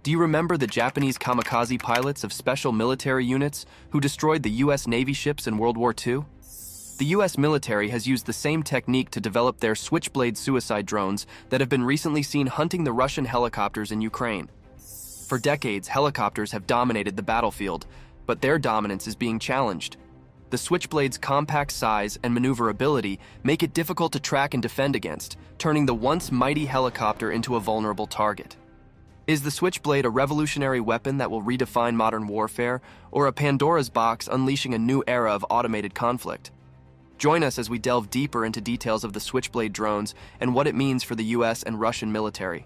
Do you remember the Japanese kamikaze pilots of special military units who destroyed the US Navy ships in World War II? The US military has used the same technique to develop their Switchblade Suicide Drones that have been recently seen hunting the Russian helicopters in Ukraine. For decades, helicopters have dominated the battlefield, but their dominance is being challenged. The Switchblade's compact size and maneuverability make it difficult to track and defend against, turning the once mighty helicopter into a vulnerable target. Is the Switchblade a revolutionary weapon that will redefine modern warfare, or a Pandora's box unleashing a new era of automated conflict? Join us as we delve deeper into details of the Switchblade drones and what it means for the US and Russian military.